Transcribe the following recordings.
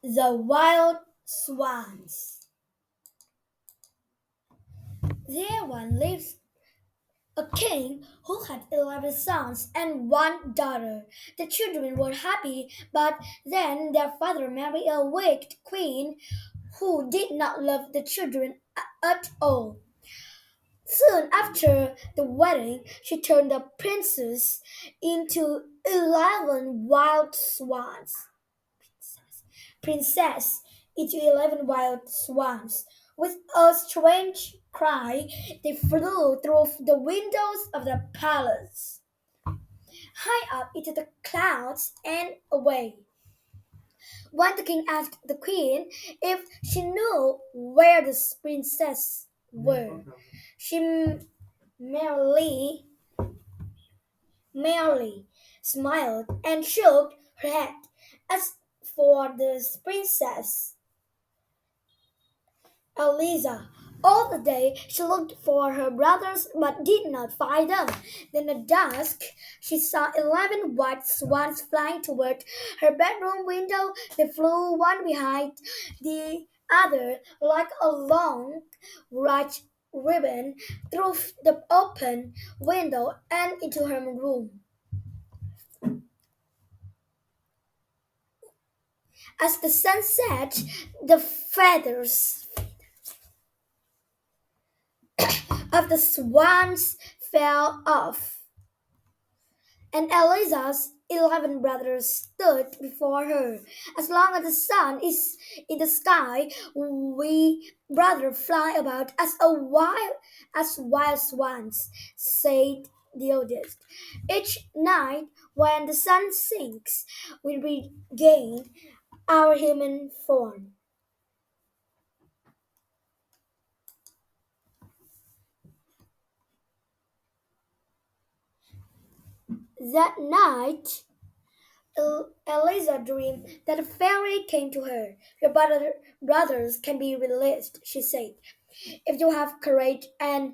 The Wild Swans. There once lived a king who had 11 sons and one daughter. The children were happy, but then their father married a wicked queen who did not love the children at all. Soon after the wedding, she turned the princess into 11 wild swans. Princess into 11 wild swans. With a strange cry, they flew through the windows of the palace, high up into the clouds and away. When the king asked the queen if she knew where the princess were, she merely, merely smiled and shook her head. As for the princess, Eliza. All the day she looked for her brothers but did not find them. Then at dusk she saw 11 white swans flying toward her bedroom window. They flew one behind the other like a long white ribbon through the open window and into her room. As the sun set, the feathers of the swans fell off, and Eliza's 11 brothers stood before her. As long as the sun is in the sky, we brother fly about as wild swans, said the oldest. Each night, when the sun sinks, we regain our human form. That night, Eliza dreamed that a fairy came to her. Your brothers can be released, she said, if you have courage and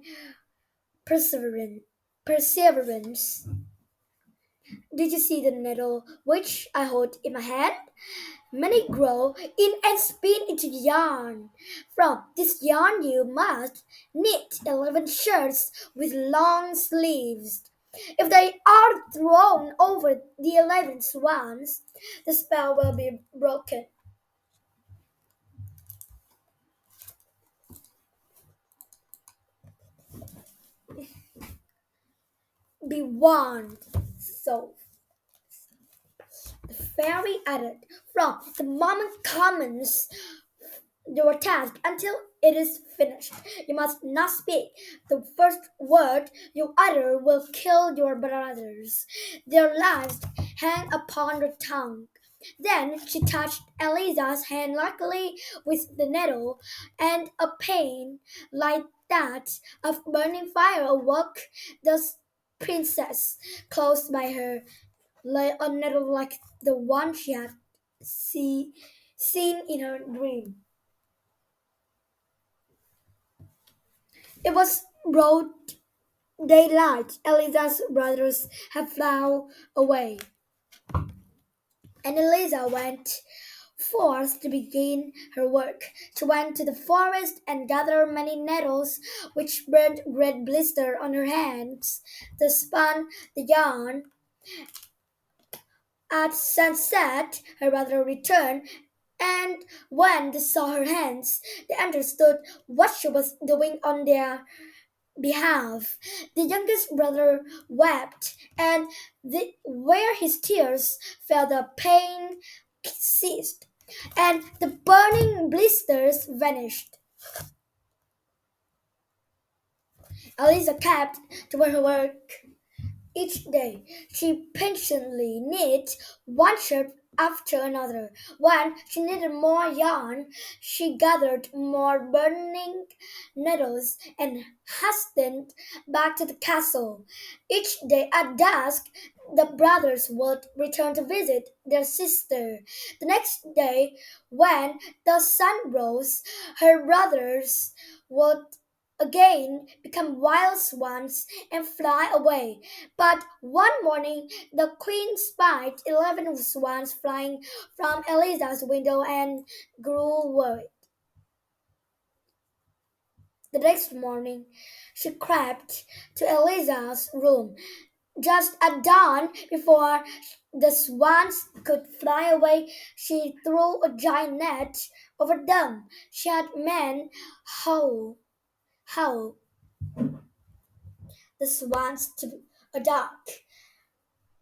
perseverance. Perseverance. Did you see the nettle which I hold in my hand? Many grow in and spin into yarn. From this yarn you must knit 11 shirts with long sleeves. If they are thrown over the 11 swans, the spell will be broken. Be warned. So the fairy added, from the moment commence your task until it is finished. You must not speak. The first word you utter will kill your brothers. Their lives hang upon your tongue. Then she touched Eliza's hand lightly with the nettle, and a pain like that of burning fire awoke the princess. Close by her lay a nettle like the one she had seen in her dream. It was broad daylight. Eliza's brothers had flown away, and Eliza went forth to begin her work. She went to the forest and gathered many nettles, which burned red blister on her hands. They spun the yarn. At sunset, her brother returned, and when they saw her hands, they understood what she was doing on their behalf. The youngest brother wept, and where his tears fell, the pain ceased, and the burning blisters vanished. Eliza kept to her work. Each day, she patiently knit one shirt after another. When she needed more yarn, she gathered more burning nettles and hastened back to the castle. Each day at dusk, the brothers would return to visit their sister. The next day, when the sun rose, her brothers would again become wild swans and fly away. But one morning, the queen spied 11 swans flying from Eliza's window and grew worried. The next morning, she crept to Eliza's room just at dawn. Before the swans could fly away, she threw a giant net over them. She had men howl the swans to a dark,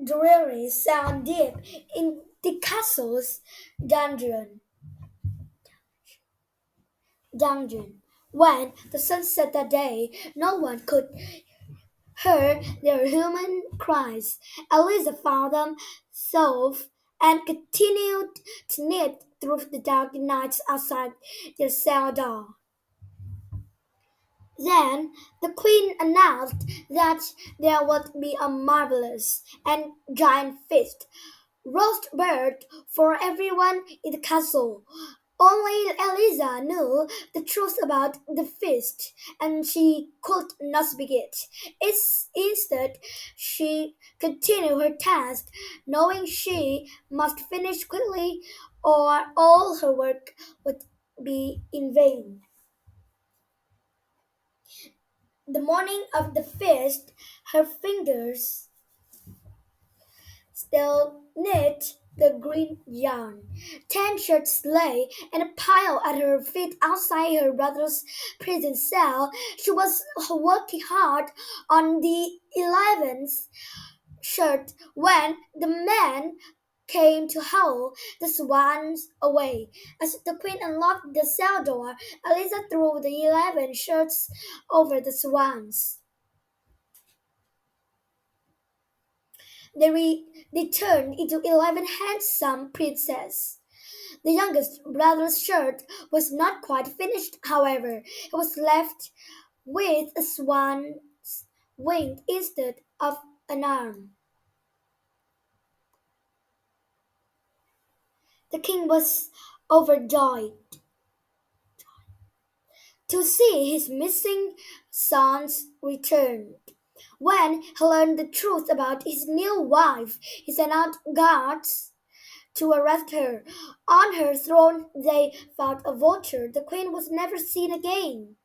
dreary sound deep in the castle's dungeon. dungeon. When the sun set that day, no one could hear their human cries. Eliza found them solved and continued to knit through the dark nights outside their cell door. Then the queen announced that there would be a marvelous and giant feast, roast bird for everyone in the castle. Only Eliza knew the truth about the feast, and she could not speak it. Instead, she continued her task, knowing she must finish quickly or all her work would be in vain. The morning of the feast, her fingers still knit the green yarn. 10 shirts lay in a pile at her feet outside her brother's prison cell. She was working hard on the 11th shirt when the man came to haul the swans away. As the queen unlocked the cell door, Eliza threw the 11 shirts over the swans. They turned into 11 handsome princes. The youngest brother's shirt was not quite finished, however. It was left with a swan's wing instead of an arm. The king was overjoyed to see his missing sons return. When he learned the truth about his new wife, he sent out guards to arrest her. On her throne they found a vulture. The queen was never seen again.